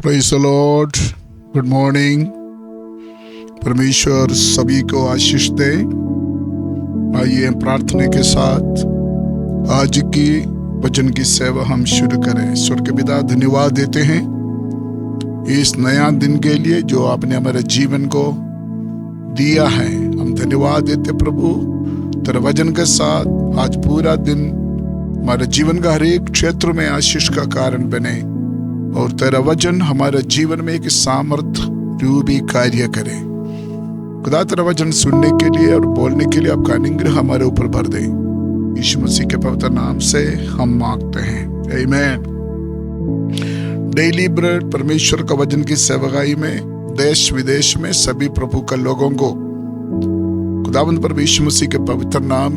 Praise the Lord. Good morning. परमेश्वर सभी को आशीष दे। आइए हम प्रार्थना के साथ आज की वचन की सेवा हम शुरू करें। स्वर्ग के पिता, धन्यवाद देते हैं इस नया दिन के लिए जो आपने हमारे जीवन को दिया है। हम धन्यवाद देते प्रभु, तेरे वचन के साथ आज पूरा दिन हमारे जीवन का हर एक क्षेत्र में आशीष का कारण बने और तेरा वचन हमारे जीवन में एक सामर्थ रूपी कार्य करे। खुदा, तेरा वचन सुनने के लिए और बोलने के लिए आपका अनुग्रह हमारे ऊपर भर दे। यीशु मसीह के पवित्र नाम से हम मांगते हैं, आमीन। डेली ब्रेड परमेश्वर का वचन की सेवकाई में देश विदेश में सभी प्रभु के लोगों को खुदावंद प्रभु यीशु मसीह के पवित्र नाम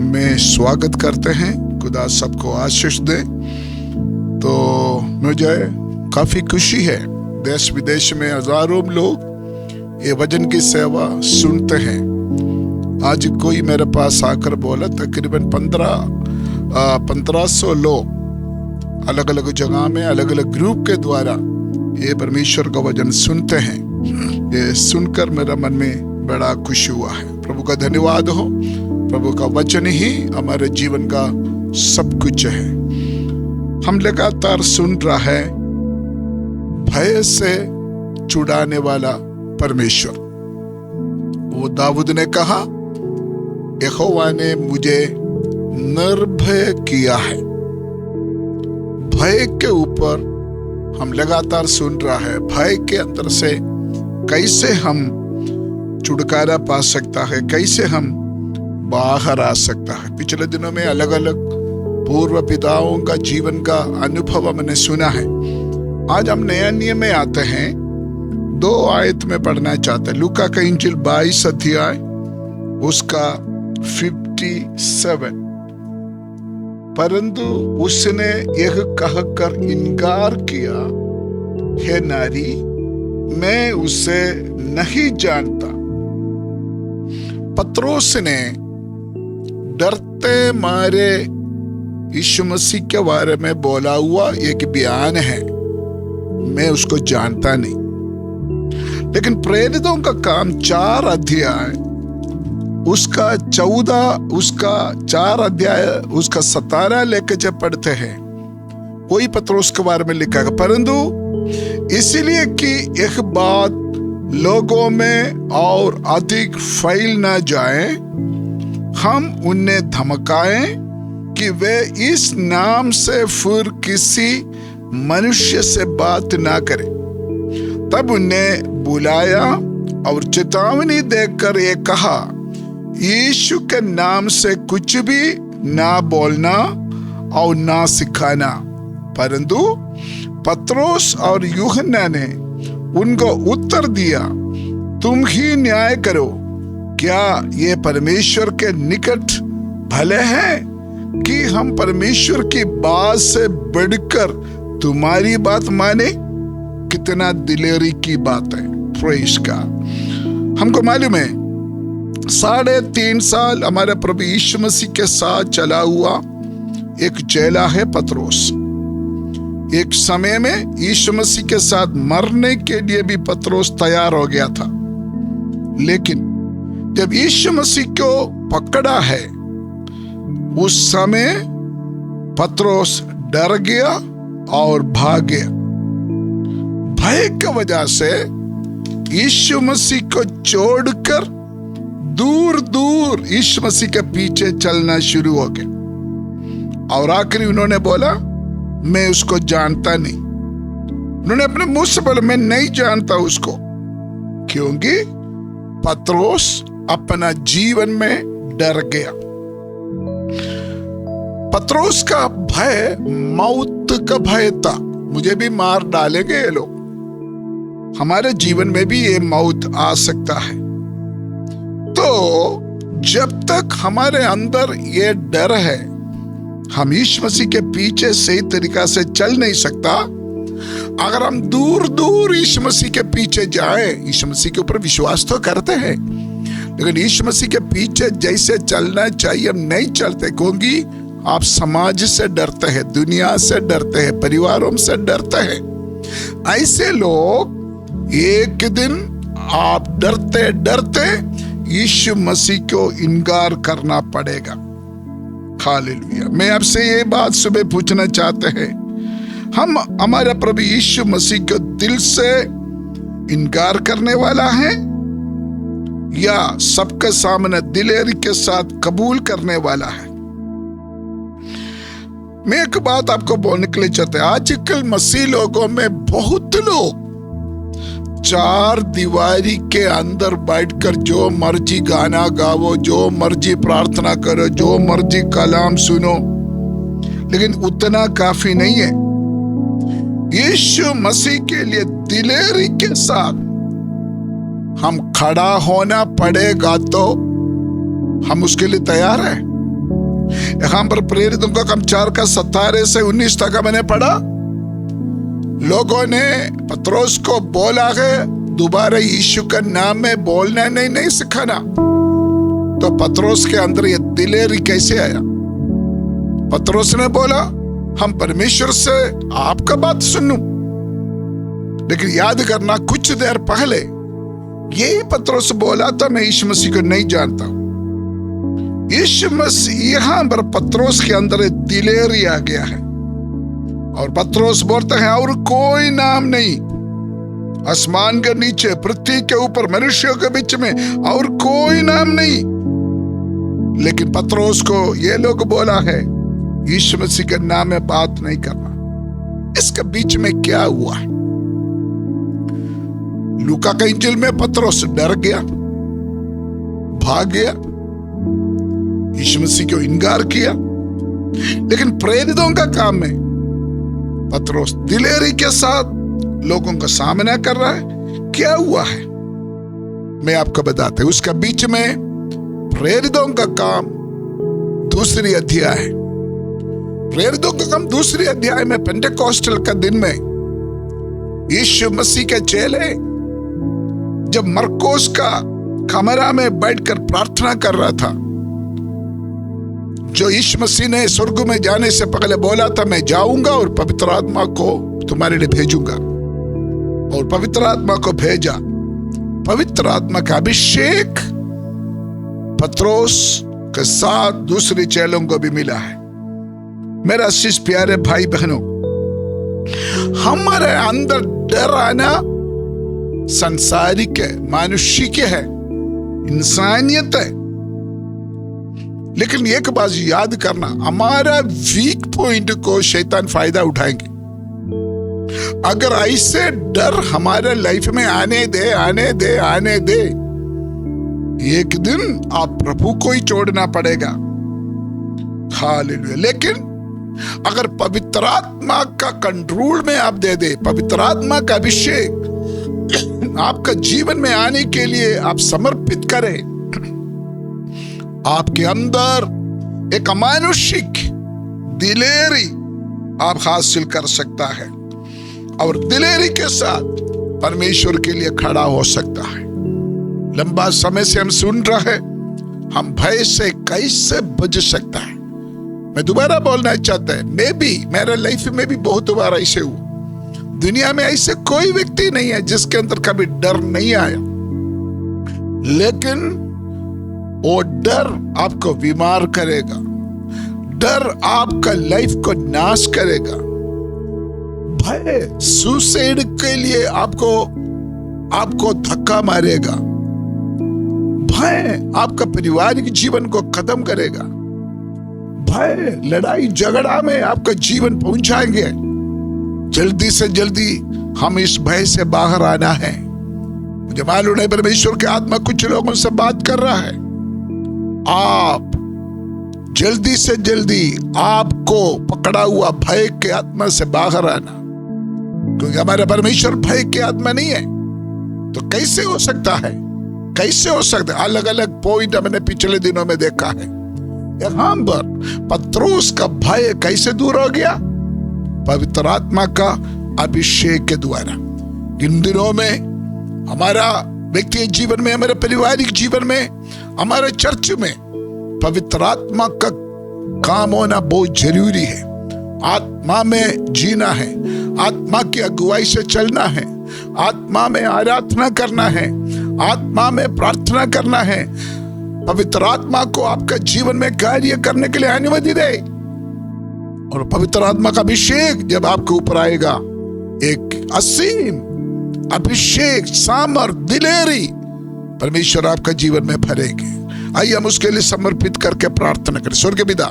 में स्वागत करते हैं। खुदा सबको आशीष दे। तो मुझे काफी खुशी है, देश विदेश में हजारों लोग ये वचन की सेवा सुनते हैं। आज कोई मेरे पास आकर बोला तकरीबन 1500 लोग अलग अलग जगह में अलग अलग ग्रुप के द्वारा ये परमेश्वर का वचन सुनते हैं। ये सुनकर मेरा मन में बड़ा खुश हुआ है। प्रभु का धन्यवाद हो। प्रभु का वचन ही हमारे जीवन का सब कुछ है। हम लगातार सुन रहा है भय से छुड़ाने वाला परमेश्वर। वो दाऊद ने कहा, यहोवा ने मुझे निर्भय किया है। भय के ऊपर हम लगातार सुन रहा है, भय के अंदर से कैसे हम छुटकारा पा सकता है, कैसे हम बाहर आ सकता है। पिछले दिनों में अलग अलग पूर्व पिताओं का जीवन का अनुभव हमने सुना है। आज हम नया नियम में आते हैं। 2 आयत में पढ़ना चाहते हैं। लूका का इंजील 22 अध्याय उसका 57। परंतु उसने यह कहकर इनकार किया, हे नारी, मैं उसे नहीं जानता। पत्रोस ने डरते मारे यीशु मसीह के बारे में बोला हुआ एक बयान है, मैं उसको जानता नहीं। लेकिन प्रेरितों का काम 4 अध्याय उसका 17 लेके जब पढ़ते हैं, वही पत्रोस के बारे में लिखा है। परंतु इसीलिए कि एक बात लोगों में और अधिक फैल ना जाए, हम उन्हें धमकाएं कि वे इस नाम से फिर किसी मनुष्य से बात ना करें। तब उन्हें बुलाया और चेतावनी देकर ये कहा, यीशु के नाम से कुछ भी ना बोलना और ना सिखाना। परंतु पत्रोस और यूहन्ना ने उनको उत्तर दिया, तुम ही न्याय करो। क्या ये परमेश्वर के निकट भले हैं कि हम परमेश्वर की बात से बढ़कर तुम्हारी बात माने? कितना दिलेरी की बात है। प्रेज़ का हमको मालूम है 3.5 साल हमारे प्रभु यीशु मसीह के साथ चला हुआ एक चेला है पत्रोस। एक समय में यीशु मसीह के साथ मरने के लिए भी पत्रोस तैयार हो गया था। लेकिन जब यीशु मसीह को पकड़ा है, उस समय पत्रोस डर गया और भाग गया। भय की वजह से यीशु मसीह को छोड़कर दूर दूर यीशु मसीह के पीछे चलना शुरू हो गया। और आखिरी उन्होंने बोला, मैं उसको जानता नहीं। उन्होंने अपने मुंह से बोला, मैं नहीं जानता उसको, क्योंकि पत्रोस अपना जीवन में डर गया। पत्रोस का भय मौत का भय था। मुझे भी मार डालेंगे ये लोग। हमारे जीवन में भी ये मौत आ सकता है। तो जब तक हमारे अंदर ये डर है, हम यीशु मसीह के पीछे सही तरीका से चल नहीं सकता। अगर हम दूर दूर यीशु मसीह के पीछे जाएं, यीशु मसीह के ऊपर विश्वास तो करते हैं, लेकिन यीशु मसीह के पीछे जैसे चलना चाहिए हम नहीं चलते, क्योंकि आप समाज से डरते हैं, दुनिया से डरते हैं, परिवारों से डरते हैं। ऐसे लोग एक दिन आप डरते डरते यीशु मसीह को इनकार करना पड़ेगा। हालेलुया। मैं आपसे ये बात सुबह पूछना चाहते हैं, हम हमारे प्रभु यीशु मसीह को दिल से इनकार करने वाला है या सबके सामने दिलेरी के साथ कबूल करने वाला है? मैं एक बात आपको बोलने के लिए चाहता हूं, आजकल मसीह लोगों में बहुत लोग चार दीवारी के अंदर बैठकर जो मर्जी गाना गाओ, जो मर्जी प्रार्थना करो, जो मर्जी कलाम सुनो, लेकिन उतना काफी नहीं है। यीशु मसीह के लिए दिलेरी के साथ हम खड़ा होना पड़ेगा, तो हम उसके लिए तैयार हैं। यहां पर प्रेरितों का काम 4:17 से 19 तक मैंने पढ़ा। लोगों ने पतरस को बोला है दोबारा यीशु का नाम में बोलना नहीं सिखाना। तो पतरस के अंदर ये दिलेरी कैसे आया? पतरस ने बोला हम परमेश्वर से आपका बात सुनूं, लेकिन याद करना कुछ देर पहले यही पतरस बोला था मैं यीशु मसीह को नहीं जानता। यीशु मसीह यहां पर पतरस के अंदर दिलेरी आ गया है और पतरस बोलता है और कोई नाम नहीं आसमान के नीचे, पृथ्वी के ऊपर, मनुष्यों के बीच में और कोई नाम नहीं। लेकिन पतरस को ये लोग बोला है यीशु मसीह के नाम में बात नहीं करना। इसके बीच में क्या हुआ है? लूका का इंजिल में पतरस डर गया, भाग गया, यीशु मसीह को इनकार किया। लेकिन प्रेरितों का काम में पतरस दिलेरी के साथ लोगों का सामना कर रहा है। क्या हुआ है मैं आपको बताता हूं। उसका बीच में प्रेरितों का काम दूसरी अध्याय है। प्रेरितों का काम दूसरी अध्याय में पेंटेकोस्टल का दिन में यीशु मसीह के चेले जब मरकोस का कमरा में बैठकर प्रार्थना कर रहा था, जो यीशु मसीह ने स्वर्ग में जाने से पहले बोला था मैं जाऊंगा और पवित्र आत्मा को तुम्हारे लिए भेजूंगा, और पवित्र आत्मा को भेजा। पवित्र आत्मा का अभिषेक पतरस के साथ दूसरे चेलों को भी मिला है। मेरा आशीष प्यारे भाई बहनों, हमारे अंदर डर आना सांसारिक है, मानुषिक है, इंसानियत है। लेकिन एक बात याद करना, हमारा वीक पॉइंट को शैतान फायदा उठाएंगे। अगर ऐसे डर हमारे लाइफ में आने दे, एक दिन आप प्रभु को ही छोड़ना पड़ेगा। हालेलुया। लेकिन अगर पवित्र आत्मा का कंट्रोल में आप दे, पवित्र आत्मा का अभिषेक आपका जीवन में आने के लिए आप समर्पित करें, आपके अंदर एक अमानुषिक दिलेरी आप हासिल कर सकता है और दिलेरी के साथ परमेश्वर के लिए खड़ा हो सकता है। लंबा समय से हम सुन रहे हैं, हम भय से कैसे बच सकता है। मैं दोबारा बोलना चाहता है, मेरे लाइफ में भी बहुत बार ऐसे हुआ। दुनिया में ऐसे कोई व्यक्ति नहीं है जिसके अंदर कभी डर नहीं आया, लेकिन वो डर आपको बीमार करेगा, डर आपका लाइफ को नाश करेगा। भय सुसाइड के लिए आपको धक्का मारेगा। भय आपका पारिवारिक जीवन को खत्म करेगा। भय लड़ाई झगड़ा में आपका जीवन पहुंचाएंगे। जल्दी से जल्दी हम इस भय से बाहर आना है। मुझे मालूम है परमेश्वर के आत्मा कुछ लोगों से बात कर रहा है। आप जल्दी से जल्दी आपको पकड़ा हुआ भय के आत्मा से बाहर आना, क्योंकि हमारा परमेश्वर भय के आत्मा नहीं है। तो कैसे हो सकता है? अलग अलग पॉइंट हमने पिछले दिनों में देखा है। यहां पर पतरस का भय कैसे दूर हो गया? पवित्र आत्मा का अभिषेक के द्वारा। इन दिनों में हमारा व्यक्तिगत जीवन में, हमारे पारिवारिक जीवन में, हमारे चर्च में पवित्र आत्मा का काम होना बहुत जरूरी है। आत्मा में जीना है, आत्मा की अगुवाई से चलना है, आत्मा में आराधना करना है, आत्मा में प्रार्थना करना है। पवित्र आत्मा को आपका जीवन में कार्य करने के लिए अनुमति दे, और पवित्र आत्मा का अभिषेक जब आपके ऊपर आएगा, एक असीम अभिषेक, सामर्थ, दिलेरी परमेश्वर आपका जीवन में भरेंगे। आइए हम उसके लिए समर्पित करके प्रार्थना करें। स्वर्गीय पिता,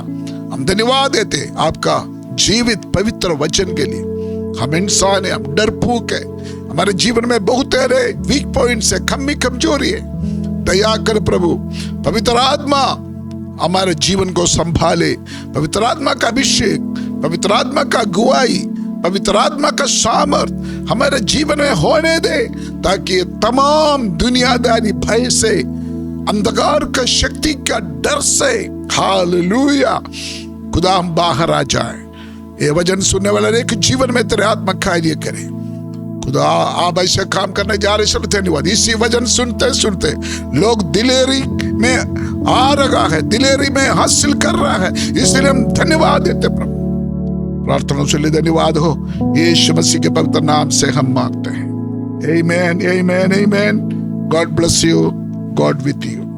हम धन्यवाद देते आपका जीवित पवित्र वचन के लिए। हम इंसान है, हम डरपोक है, हमारे जीवन में बहुत सारे वीक पॉइंट्स है, कमी कमजोरी है। दया कर प्रभु, पवित्र आत्मा हमारे जीवन को संभाले। पवित्र आत्मा का अभिषेक, पवित्र आत्मा का अगुवाई, पवित्र आत्मा का सामर्थ हमारे जीवन में होने दे, ताकि तमाम दुनियादारी भय से, अंधकार का शक्ति का डर से, हालेलुया, खुदा हम बाहर आ जाए। ये वचन सुनने वाले एक जीवन में तेरे आत्मा कार्य करे। खुदा आप ऐसे काम करने जा रहे हैं, धन्यवाद। इसी वचन सुनते सुनते लोग दिलेरी में आ रहा है, दिलेरी में हासिल कर रहा है, इसलिए हम धन्यवाद देते प्रभु। प्रार्थना से लिए धन्यवाद हो, यीशु मसीह के पवित्र नाम से हम मांगते हैं। आमीन, आमीन, आमीन। God bless you, God with you.